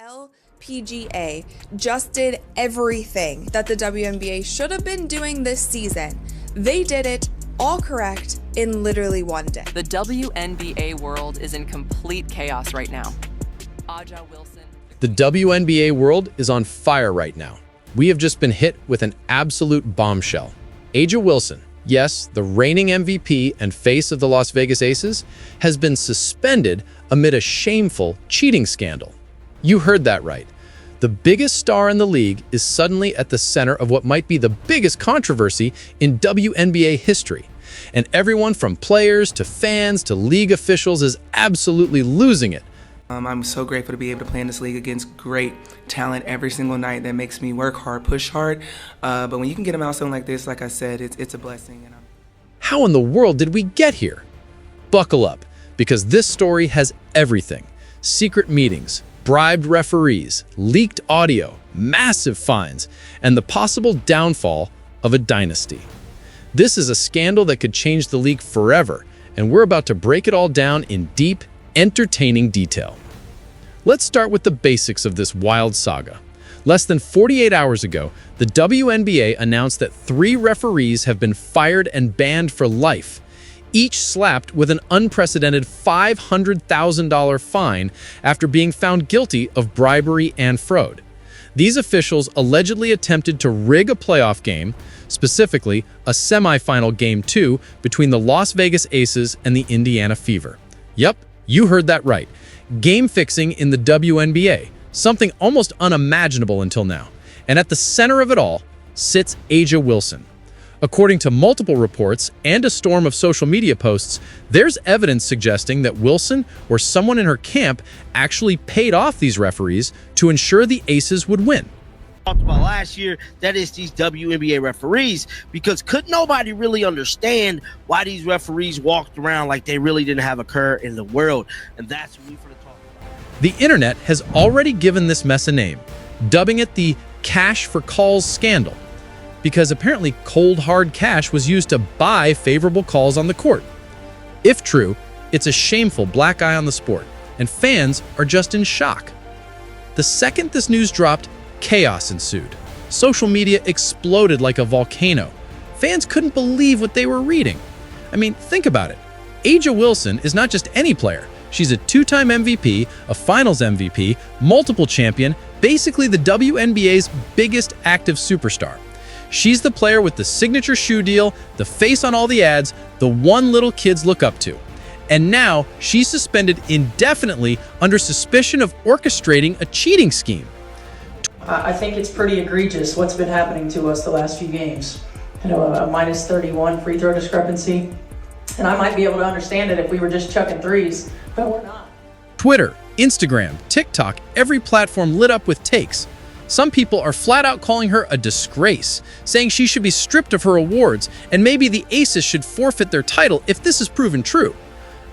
LPGA just did everything that the WNBA should have been doing this season. They did it all correct in literally one day. The WNBA world is in complete chaos right now. Wilson. The WNBA world is on fire right now. We have just been hit with an absolute bombshell. A'ja Wilson, yes, the reigning MVP and face of the Las Vegas Aces, has been suspended amid a shameful cheating scandal. You heard that right. The biggest star in the league is suddenly at the center of what might be the biggest controversy in WNBA history. And everyone from players to fans to league officials is absolutely losing it. I'm so grateful to be able to play in this league against great talent every single night that makes me work hard, push hard. But when you can get a milestone like this, like I said, it's a blessing. How in the world did we get here? Buckle up, because this story has everything. Secret meetings, bribed referees, leaked audio, massive fines, and the possible downfall of a dynasty. This is a scandal that could change the league forever, and we're about to break it all down in deep, entertaining detail. Let's start with the basics of this wild saga. Less than 48 hours ago, the WNBA announced that 3 referees have been fired and banned for life, each slapped with an unprecedented $500,000 fine after being found guilty of bribery and fraud. These officials allegedly attempted to rig a playoff game, specifically a semifinal Game 2 between the Las Vegas Aces and the Indiana Fever. Yep, you heard that right. Game fixing in the WNBA, something almost unimaginable until now. And at the center of it all sits A'ja Wilson. According to multiple reports and a storm of social media posts, there's evidence suggesting that Wilson or someone in her camp actually paid off these referees to ensure the Aces would win. Talked about last year, that is these WNBA referees, because could nobody really understand why these referees walked around like they really didn't have a care in the world, and that's what we're going to talk about. The internet has already given this mess a name, dubbing it the cash for calls scandal, because apparently cold hard cash was used to buy favorable calls on the court. If true, it's a shameful black eye on the sport, and fans are just in shock. The second this news dropped, chaos ensued. Social media exploded like a volcano. Fans couldn't believe what they were reading. I mean, think about it. A'ja Wilson is not just any player. She's a 2-time MVP, a finals MVP, multiple champion, basically the WNBA's biggest active superstar. She's the player with the signature shoe deal, the face on all the ads, the one little kids look up to. And now she's suspended indefinitely under suspicion of orchestrating a cheating scheme. I think it's pretty egregious what's been happening to us the last few games. You know, a minus 31 free throw discrepancy. And I might be able to understand it if we were just chucking threes, but we're not. Twitter, Instagram, TikTok, every platform lit up with takes. Some people are flat out calling her a disgrace, saying she should be stripped of her awards, and maybe the Aces should forfeit their title if this is proven true.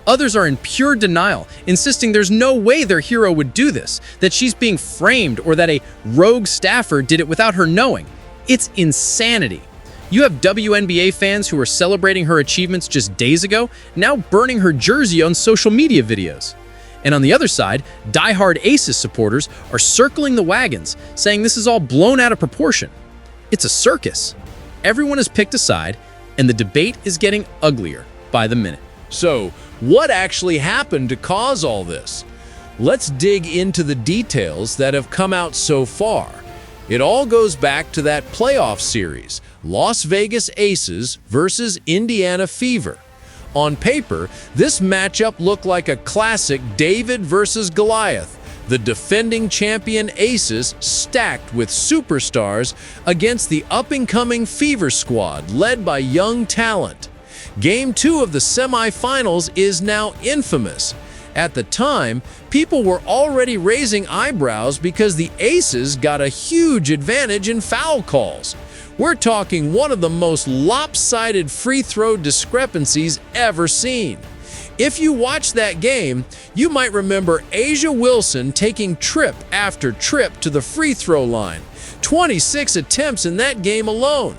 Others are in pure denial, insisting there's no way their hero would do this, that she's being framed, or that a rogue staffer did it without her knowing. It's insanity. You have WNBA fans who were celebrating her achievements just days ago, now burning her jersey on social media videos. And on the other side, diehard Aces supporters are circling the wagons, saying this is all blown out of proportion. It's a circus. Everyone has picked a side, and the debate is getting uglier by the minute. So, what actually happened to cause all this? Let's dig into the details that have come out so far. It all goes back to that playoff series, Las Vegas Aces versus Indiana Fever. On paper, this matchup looked like a classic David versus Goliath, the defending champion Aces stacked with superstars against the up-and-coming Fever squad led by young talent. Game 2 of the semifinals is now infamous. At the time, people were already raising eyebrows because the Aces got a huge advantage in foul calls. We're talking one of the most lopsided free throw discrepancies ever seen. If you watched that game, you might remember A'ja Wilson taking trip after trip to the free throw line. 26 attempts in that game alone.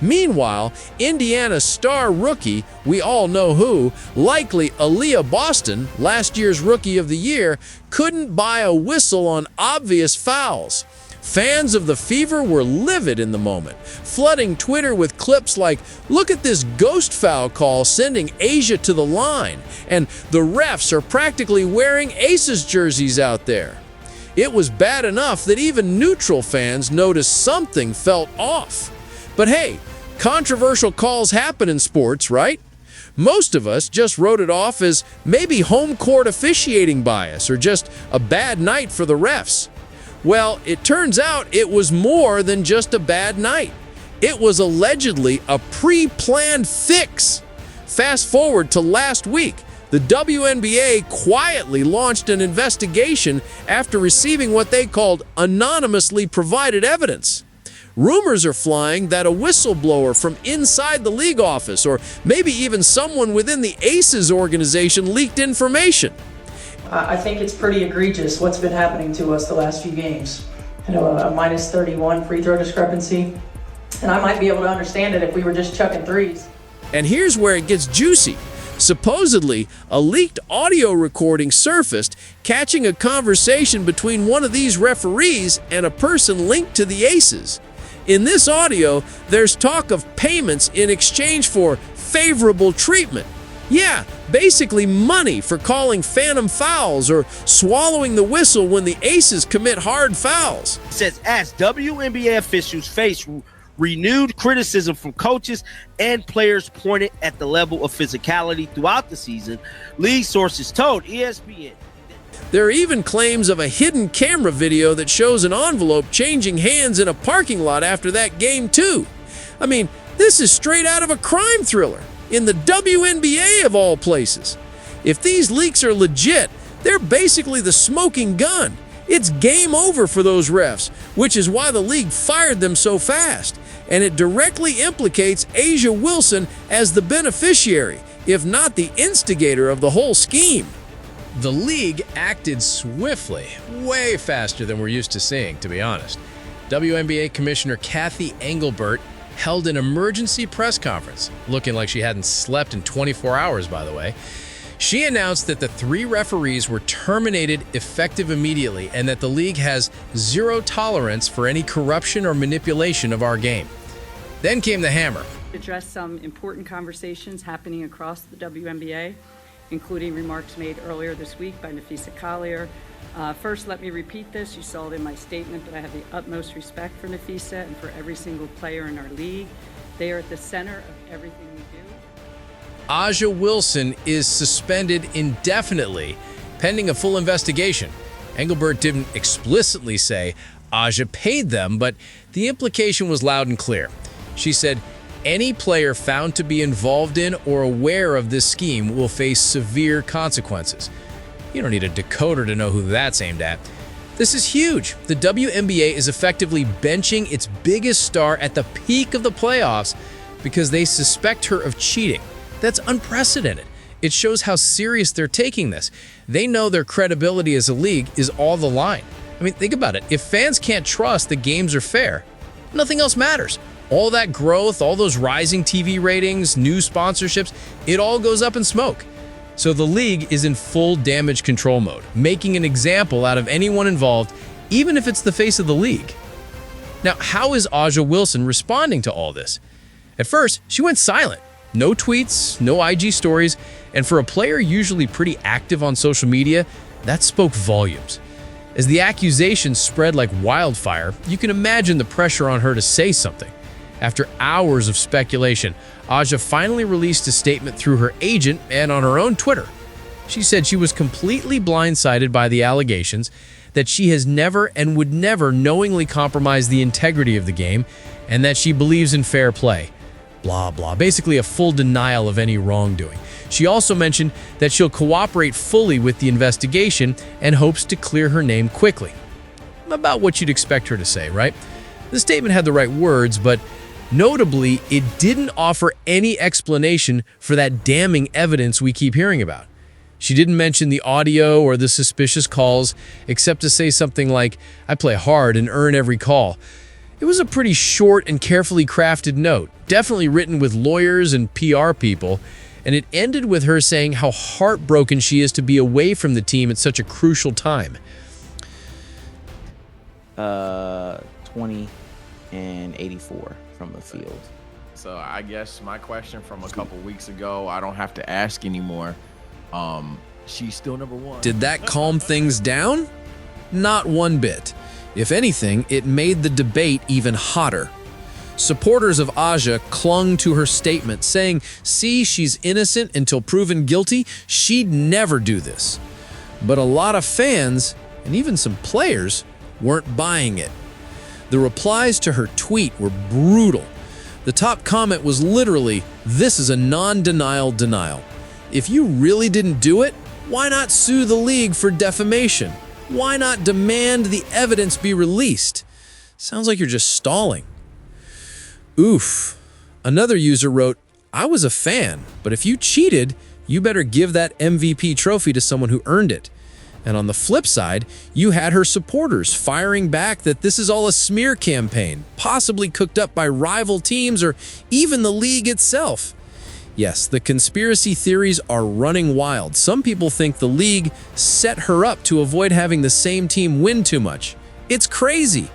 Meanwhile, Indiana star rookie, we all know who, likely Aaliyah Boston, last year's Rookie of the Year, couldn't buy a whistle on obvious fouls. Fans of the Fever were livid in the moment, flooding Twitter with clips like, "Look at this ghost foul call sending Asia to the line," and "The refs are practically wearing Aces jerseys out there." It was bad enough that even neutral fans noticed something felt off. But hey, controversial calls happen in sports, right? Most of us just wrote it off as maybe home court officiating bias or just a bad night for the refs. Well, it turns out it was more than just a bad night. It was allegedly a pre-planned fix. Fast forward to last week, the WNBA quietly launched an investigation after receiving what they called anonymously provided evidence. Rumors are flying that a whistleblower from inside the league office, or maybe even someone within the Aces organization, leaked information. I think it's pretty egregious what's been happening to us the last few games. A minus 31 free throw discrepancy, and I might be able to understand it if we were just chucking threes. And here's where it gets juicy. Supposedly, a leaked audio recording surfaced, catching a conversation between one of these referees and a person linked to the Aces. In this audio, there's talk of payments in exchange for favorable treatment. Yeah, basically money for calling phantom fouls or swallowing the whistle when the Aces commit hard fouls. It says, as WNBA officials face renewed criticism from coaches and players pointed at the level of physicality throughout the season, league sources told ESPN. There are even claims of a hidden camera video that shows an envelope changing hands in a parking lot after that game too. I mean, this is straight out of a crime thriller. In the WNBA of all places. If these leaks are legit, they're basically the smoking gun. It's game over for those refs, which is why the league fired them so fast. And it directly implicates Asia Wilson as the beneficiary, if not the instigator of the whole scheme. The league acted swiftly, way faster than we're used to seeing, to be honest. WNBA Commissioner Kathy Engelbert held an emergency press conference, looking like she hadn't slept in 24 hours, by the way. She announced that the 3 referees were terminated effective immediately and that the league has zero tolerance for any corruption or manipulation of our game. Then came the hammer. Address some important conversations happening across the WNBA, including remarks made earlier this week by Nafisa Collier. First, let me repeat this. You saw it in my statement, but I have the utmost respect for Nafisa and for every single player in our league. They are at the center of everything we do. Asia Wilson is suspended indefinitely, pending a full investigation. Engelbert didn't explicitly say Aja paid them, but the implication was loud and clear. She said, any player found to be involved in or aware of this scheme will face severe consequences. You don't need a decoder to know who that's aimed at. This is huge. The WNBA is effectively benching its biggest star at the peak of the playoffs because they suspect her of cheating. That's unprecedented. It shows how serious they're taking this. They know their credibility as a league is all the line. I mean, think about it. If fans can't trust the games are fair, nothing else matters. All that growth, all those rising TV ratings, new sponsorships, it all goes up in smoke. So the league is in full damage control mode, making an example out of anyone involved, even if it's the face of the league. Now, how is Aja Wilson responding to all this? At first, she went silent. No tweets, no IG stories, and for a player usually pretty active on social media, that spoke volumes. As the accusations spread like wildfire, you can imagine the pressure on her to say something. After hours of speculation, Aja finally released a statement through her agent and on her own Twitter. She said she was completely blindsided by the allegations, that she has never and would never knowingly compromise the integrity of the game, and that she believes in fair play. Blah, blah. Basically a full denial of any wrongdoing. She also mentioned that she'll cooperate fully with the investigation and hopes to clear her name quickly. About what you'd expect her to say, right? The statement had the right words, but notably, it didn't offer any explanation for that damning evidence we keep hearing about. She didn't mention the audio or the suspicious calls, except to say something like, "I play hard and earn every call." It It was a pretty short and carefully crafted note, definitely written with lawyers and PR people, and it ended with her saying how heartbroken she is to be away from the team at such a crucial time. 20 and 84 from the field. So I guess my question from a couple weeks ago, I don't have to ask anymore. She's still number one. Did that calm things down? Not one bit. If anything, it made the debate even hotter. Supporters of Aja clung to her statement, saying, "See, she's innocent until proven guilty. She'd never do this." But a lot of fans, and even some players, weren't buying it. The replies to her tweet were brutal. The top comment was literally, "This is a non-denial denial. If you really didn't do it, why not sue the league for defamation? Why not demand the evidence be released? Sounds like you're just stalling." Oof. Another user wrote, "I was a fan, but if you cheated, you better give that MVP trophy to someone who earned it." And on the flip side, you had her supporters firing back that this is all a smear campaign, possibly cooked up by rival teams or even the league itself. Yes, the conspiracy theories are running wild. Some people think the league set her up to avoid having the same team win too much. It's crazy.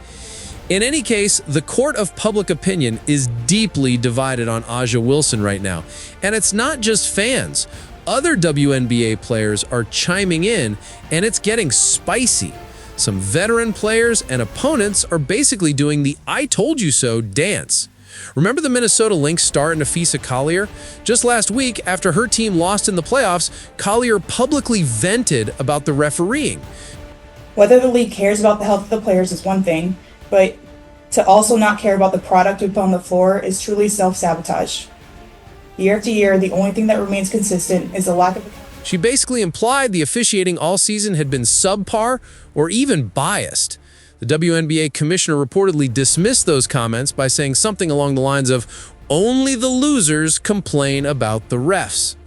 In any case, the court of public opinion is deeply divided on Aja Wilson right now. And it's not just fans. Other WNBA players are chiming in, and it's getting spicy. Some veteran players and opponents are basically doing the "I told you so" dance. Remember the Minnesota Lynx star Nafisa Collier? Just last week, after her team lost in the playoffs, Collier publicly vented about the refereeing. Whether the league cares about the health of the players is one thing, but to also not care about the product we put on the floor is truly self-sabotage. Year after year, the only thing that remains consistent is the lack of... She basically implied the officiating all season had been subpar or even biased. The WNBA commissioner reportedly dismissed those comments by saying something along the lines of, "Only the losers complain about the refs."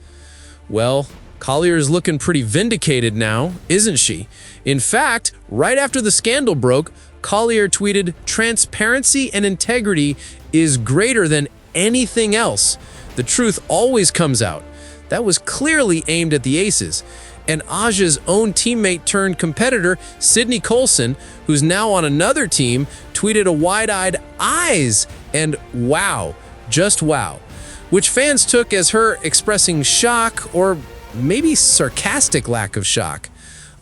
Well, Collier is looking pretty vindicated now, isn't she? In fact, right after the scandal broke, Collier tweeted, "Transparency and integrity is greater than anything else. The truth always comes out." That was clearly aimed at the Aces. And Aja's own teammate turned competitor, Sydney Colson, who's now on another team, tweeted a wide-eyed "eyes" and "wow," just wow, which fans took as her expressing shock or maybe sarcastic lack of shock.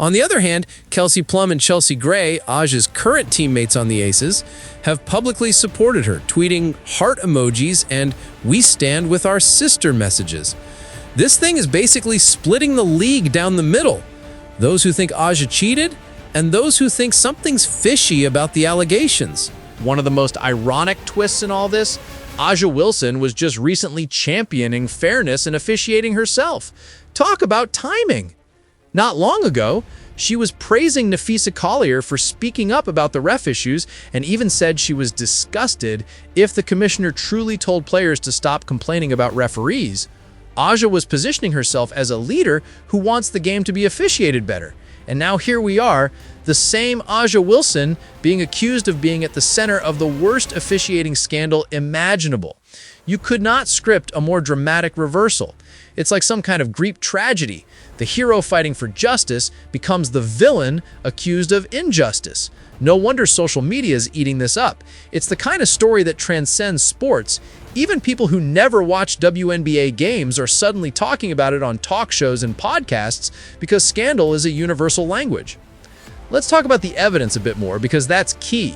On the other hand, Kelsey Plum and Chelsea Gray, Aja's current teammates on the Aces, have publicly supported her, tweeting heart emojis and "We stand with our sister" messages. This thing is basically splitting the league down the middle. Those who think Aja cheated, and those who think something's fishy about the allegations. One of the most ironic twists in all this, Aja Wilson was just recently championing fairness and officiating herself. Talk about timing. Not long ago, she was praising Nafisa Collier for speaking up about the ref issues and even said she was disgusted if the commissioner truly told players to stop complaining about referees. Aja was positioning herself as a leader who wants the game to be officiated better. And now here we are, the same Aja Wilson being accused of being at the center of the worst officiating scandal imaginable. You could not script a more dramatic reversal. It's like some kind of Greek tragedy. The hero fighting for justice becomes the villain accused of injustice. No wonder social media is eating this up. It's the kind of story that transcends sports. Even people who never watch WNBA games are suddenly talking about it on talk shows and podcasts because scandal is a universal language. Let's talk about the evidence a bit more because that's key.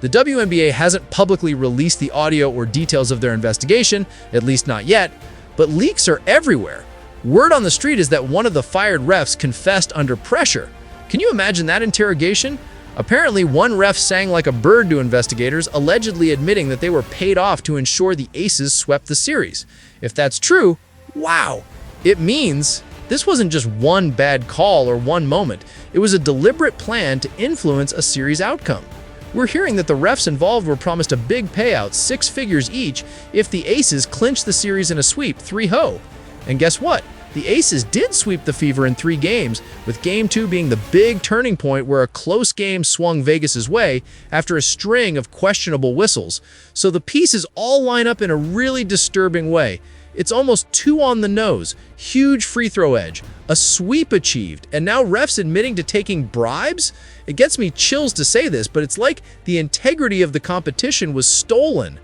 The WNBA hasn't publicly released the audio or details of their investigation, at least not yet, but leaks are everywhere. Word on the street is that one of the fired refs confessed under pressure. Can you imagine that interrogation? Apparently, one ref sang like a bird to investigators, allegedly admitting that they were paid off to ensure the Aces swept the series. If that's true, wow! It means this wasn't just one bad call or one moment. It was a deliberate plan to influence a series outcome. We're hearing that the refs involved were promised a big payout, 6 figures each, if the Aces clinched the series in a sweep 3-0. And guess what? The Aces did sweep the Fever in 3 games, with Game 2 being the big turning point where a close game swung Vegas's way after a string of questionable whistles. So the pieces all line up in a really disturbing way. It's almost too on the nose, huge free throw edge, a sweep achieved, and now refs admitting to taking bribes? It gets me chills to say this, but it's like the integrity of the competition was stolen.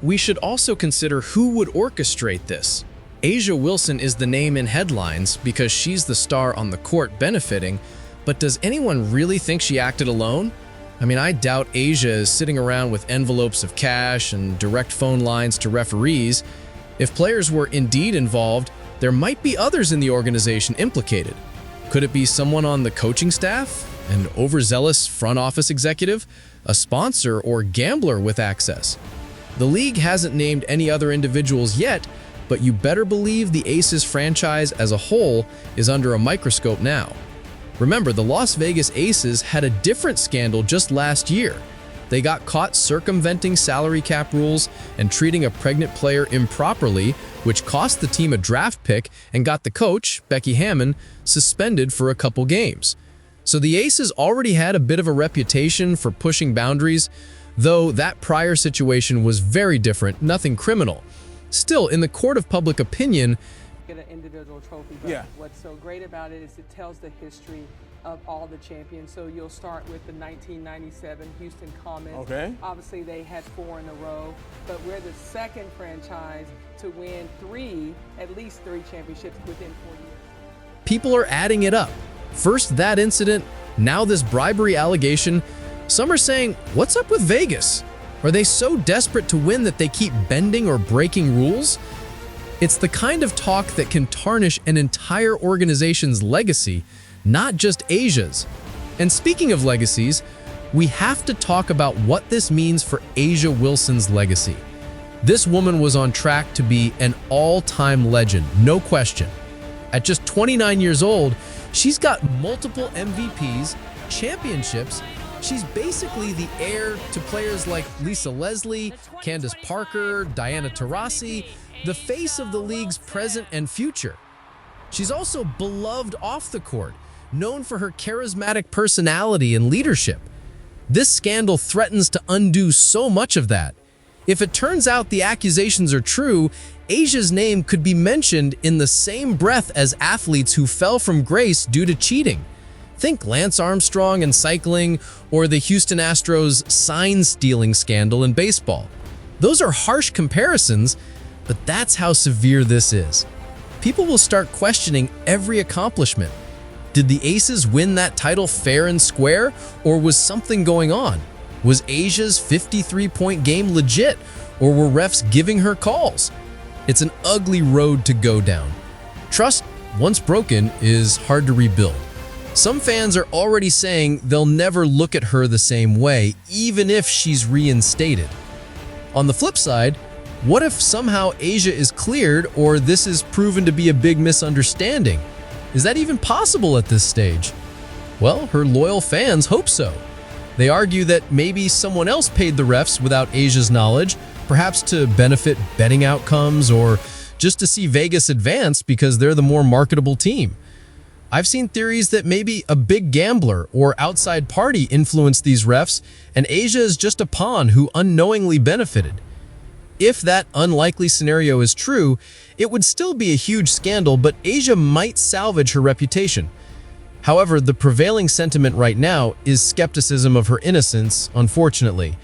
We should also consider who would orchestrate this. A'ja Wilson is the name in headlines because she's the star on the court benefiting, but does anyone really think she acted alone? I mean, I doubt A'ja is sitting around with envelopes of cash and direct phone lines to referees. If players were indeed involved, there might be others in the organization implicated. Could it be someone on the coaching staff, an overzealous front office executive, a sponsor, or gambler with access? The league hasn't named any other individuals yet, but you better believe the Aces franchise as a whole is under a microscope now. Remember, the Las Vegas Aces had a different scandal just last year. They got caught circumventing salary cap rules and treating a pregnant player improperly, which cost the team a draft pick and got the coach, Becky Hammon, suspended for a couple games. So the Aces already had a bit of a reputation for pushing boundaries, though that prior situation was very different, nothing criminal. Still, in the court of public opinion, get an individual trophy, but what's so great about it is it tells the history of all the champions. So you'll start with the 1997 Houston Comets. Okay. Obviously they had 4 in a row, but we're the second franchise to win at least three championships within 4 years. people are adding it up. First that incident, now this bribery allegation. Some are saying, what's up with Vegas? Are they so desperate to win that they keep bending or breaking rules? It's the kind of talk that can tarnish an entire organization's legacy, not just A'ja's. And speaking of legacies, we have to talk about what this means for A'ja Wilson's legacy. This woman was on track to be an all-time legend, no question. At just 29 years old, she's got multiple MVPs, championships. She's basically the heir to players like Lisa Leslie, Candace Parker, Diana Taurasi, the face of the league's present and future. She's also beloved off the court, known for her charismatic personality and leadership. This scandal threatens to undo so much of that. If it turns out the accusations are true, A'ja's name could be mentioned in the same breath as athletes who fell from grace due to cheating. Think Lance Armstrong in cycling or the Houston Astros sign-stealing scandal in baseball. Those are harsh comparisons, but that's how severe this is. People will start questioning every accomplishment. Did the Aces win that title fair and square, or was something going on? Was A'ja's 53-point game legit, or were refs giving her calls? It's an ugly road to go down. Trust, once broken, is hard to rebuild. Some fans are already saying they'll never look at her the same way, even if she's reinstated. On the flip side, what if somehow A'ja is cleared, or this is proven to be a big misunderstanding? Is that even possible at this stage? Well, her loyal fans hope so. They argue that maybe someone else paid the refs without A'ja's knowledge, perhaps to benefit betting outcomes or just to see Vegas advance because they're the more marketable team. I've seen theories that maybe a big gambler or outside party influenced these refs, and A'ja is just a pawn who unknowingly benefited. If that unlikely scenario is true, it would still be a huge scandal, but A'ja might salvage her reputation. However, the prevailing sentiment right now is skepticism of her innocence, unfortunately.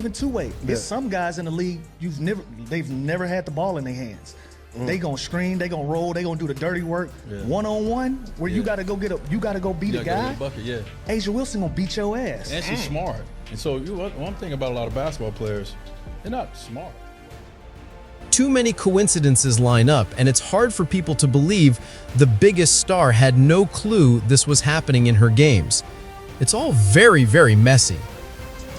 Even two-way. There's some guys in the league they've never had the ball in their hands. They gonna screen, they gonna roll, they gonna do the dirty work. One-on-one, where you gotta go beat a guy. Bucket, A'ja Wilson gonna beat your ass. And she's smart. And so one thing about a lot of basketball players, they're not smart. Too many coincidences line up, and it's hard for people to believe the biggest star had no clue this was happening in her games. It's all very, very messy.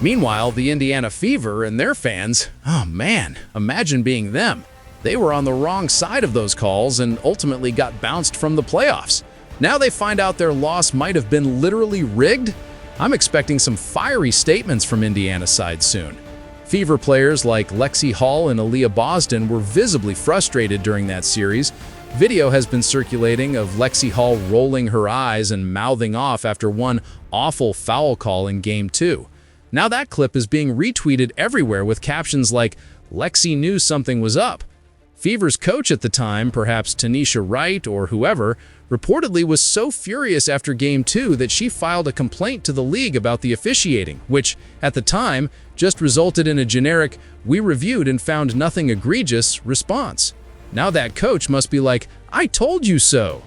Meanwhile, the Indiana Fever and their fans, oh man, imagine being them. They were on the wrong side of those calls and ultimately got bounced from the playoffs. Now they find out their loss might have been literally rigged? I'm expecting some fiery statements from Indiana's side soon. Fever players like Lexi Hall and Aaliyah Boston were visibly frustrated during that series, Video has been circulating of Lexi Hall rolling her eyes and mouthing off after one awful foul call in Game 2. Now that clip is being retweeted everywhere with captions like, "Lexi knew something was up." Fever's coach at the time, perhaps Tanisha Wright or whoever, reportedly was so furious after Game 2 that she filed a complaint to the league about the officiating, which, at the time, just resulted in a generic, "we reviewed and found nothing egregious" response. Now that coach must be like, "I told you so."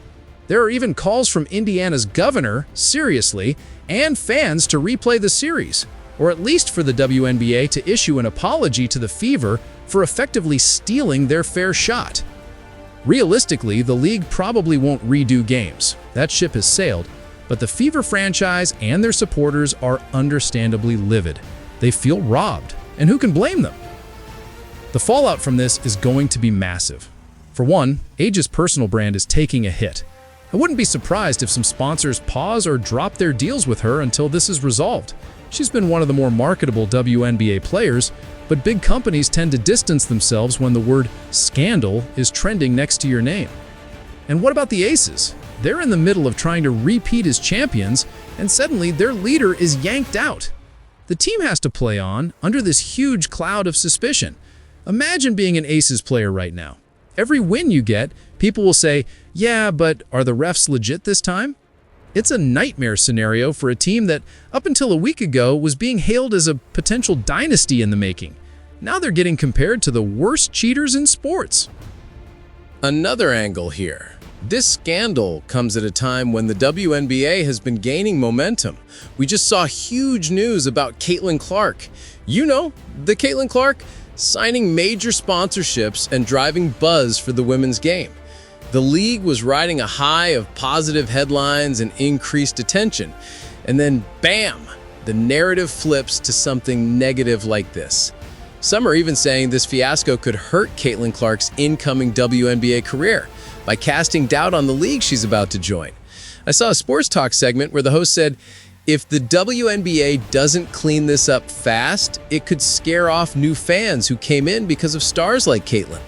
There are even calls from Indiana's governor, seriously, and fans to replay the series, or at least for the WNBA to issue an apology to the Fever for effectively stealing their fair shot. Realistically, the league probably won't redo games. That ship has sailed, but the Fever franchise and their supporters are understandably livid. They feel robbed, and who can blame them? The fallout from this is going to be massive. For one, Age's personal brand is taking a hit. I wouldn't be surprised if some sponsors pause or drop their deals with her until this is resolved. She's been one of the more marketable WNBA players, but big companies tend to distance themselves when the word scandal is trending next to your name. And what about the Aces? They're in the middle of trying to repeat as champions, and suddenly their leader is yanked out. The team has to play on under this huge cloud of suspicion. Imagine being an Aces player right now. Every win you get, people will say, "Yeah, but are the refs legit this time?" It's a nightmare scenario for a team that, up until a week ago, was being hailed as a potential dynasty in the making. Now they're getting compared to the worst cheaters in sports. Another angle here. This scandal comes at a time when the WNBA has been gaining momentum. We just saw huge news about Caitlin Clark. You know, the Caitlin Clark, signing major sponsorships and driving buzz for the women's game. The league was riding a high of positive headlines and increased attention. And then, bam, the narrative flips to something negative like this. Some are even saying this fiasco could hurt Caitlin Clark's incoming WNBA career by casting doubt on the league she's about to join. I saw a sports talk segment where the host said, if the WNBA doesn't clean this up fast, it could scare off new fans who came in because of stars like Caitlin.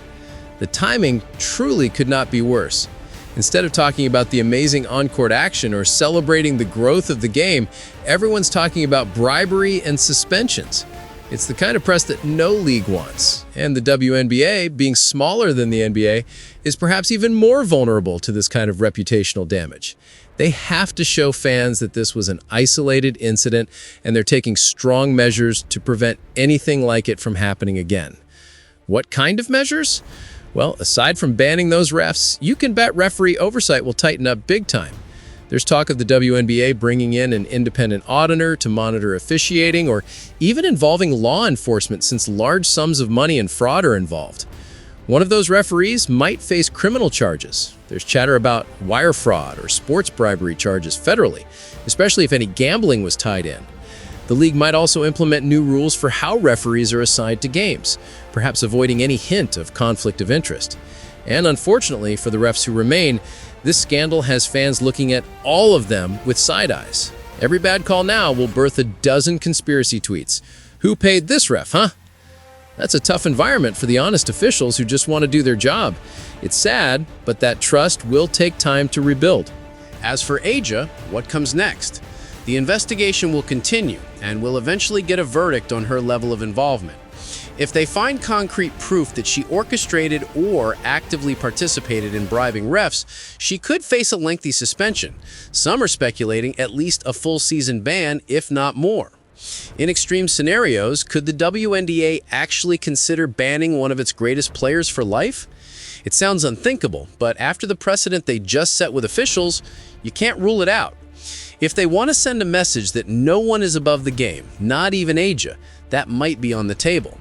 The timing truly could not be worse. Instead of talking about the amazing on-court action or celebrating the growth of the game, everyone's talking about bribery and suspensions. It's the kind of press that no league wants. And the WNBA, being smaller than the NBA, is perhaps even more vulnerable to this kind of reputational damage. They have to show fans that this was an isolated incident, and they're taking strong measures to prevent anything like it from happening again. What kind of measures? Well, aside from banning those refs, you can bet referee oversight will tighten up big time. There's talk of the WNBA bringing in an independent auditor to monitor officiating, or even involving law enforcement since large sums of money and fraud are involved. One of those referees might face criminal charges. There's chatter about wire fraud or sports bribery charges federally, especially if any gambling was tied in. The league might also implement new rules for how referees are assigned to games, perhaps avoiding any hint of conflict of interest. And unfortunately for the refs who remain, this scandal has fans looking at all of them with side eyes. Every bad call now will birth a dozen conspiracy tweets. Who paid this ref, huh? That's a tough environment for the honest officials who just want to do their job. It's sad, but that trust will take time to rebuild. As for Aja, what comes next? The investigation will continue and will eventually get a verdict on her level of involvement. If they find concrete proof that she orchestrated or actively participated in bribing refs, she could face a lengthy suspension. Some are speculating at least a full season ban, if not more. In extreme scenarios, could the WNBA actually consider banning one of its greatest players for life? It sounds unthinkable, but after the precedent they just set with officials, you can't rule it out. If they want to send a message that no one is above the game, not even Aja, that might be on the table.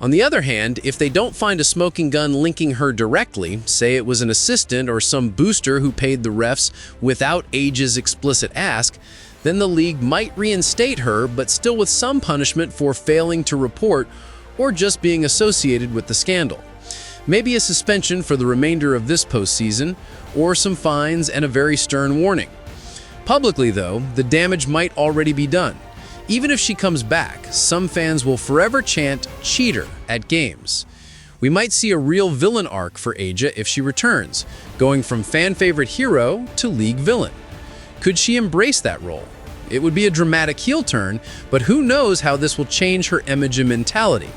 On the other hand, if they don't find a smoking gun linking her directly, say it was an assistant or some booster who paid the refs without Aja's explicit ask, then the league might reinstate her, but still with some punishment for failing to report or just being associated with the scandal. Maybe a suspension for the remainder of this postseason, or some fines and a very stern warning. Publicly, though, the damage might already be done. Even if she comes back, some fans will forever chant "cheater" at games. We might see a real villain arc for Aja if she returns, going from fan-favorite hero to league villain. Could she embrace that role? It would be a dramatic heel turn, but who knows how this will change her image and mentality.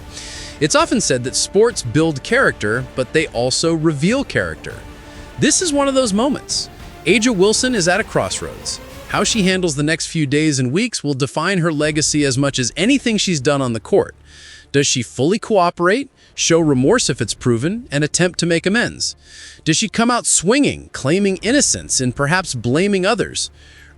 It's often said that sports build character, but they also reveal character. This is one of those moments. Aja Wilson is at a crossroads. How she handles the next few days and weeks will define her legacy as much as anything she's done on the court. Does she fully cooperate, show remorse if it's proven, and attempt to make amends? Does she come out swinging, claiming innocence, and perhaps blaming others?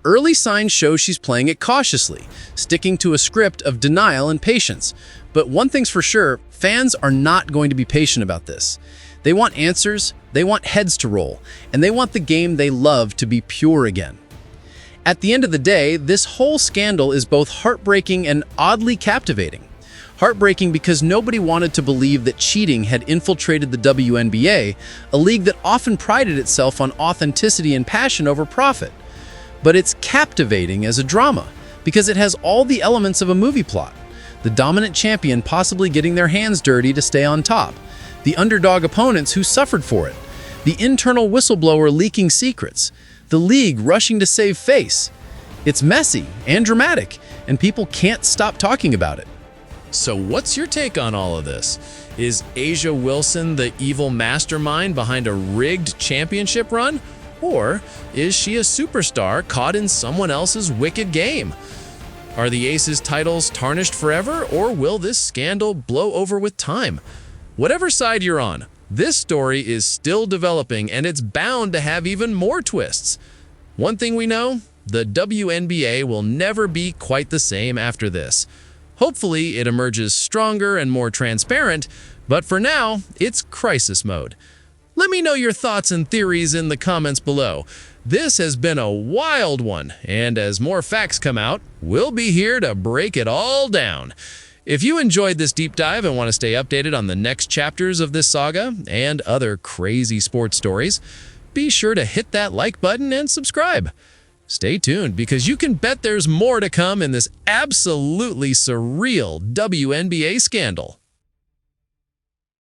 Early signs show she's playing it cautiously, sticking to a script of denial and patience. But one thing's for sure, fans are not going to be patient about this. They want answers, they want heads to roll, and they want the game they love to be pure again. At the end of the day, this whole scandal is both heartbreaking and oddly captivating. Heartbreaking because nobody wanted to believe that cheating had infiltrated the WNBA, a league that often prided itself on authenticity and passion over profit. But it's captivating as a drama, because it has all the elements of a movie plot. The dominant champion possibly getting their hands dirty to stay on top, the underdog opponents who suffered for it, the internal whistleblower leaking secrets, the league rushing to save face. It's messy and dramatic, and people can't stop talking about it. So what's your take on all of this? Is Aja Wilson the evil mastermind behind a rigged championship run? Or is she a superstar caught in someone else's wicked game? Are the Aces titles tarnished forever, or will this scandal blow over with time? Whatever side you're on, this story is still developing, and it's bound to have even more twists. One thing we know, the WNBA will never be quite the same after this. Hopefully, it emerges stronger and more transparent, but for now, it's crisis mode. Let me know your thoughts and theories in the comments below. This has been a wild one, and as more facts come out, we'll be here to break it all down. If you enjoyed this deep dive and want to stay updated on the next chapters of this saga and other crazy sports stories, be sure to hit that like button and subscribe. Stay tuned, because you can bet there's more to come in this absolutely surreal WNBA scandal.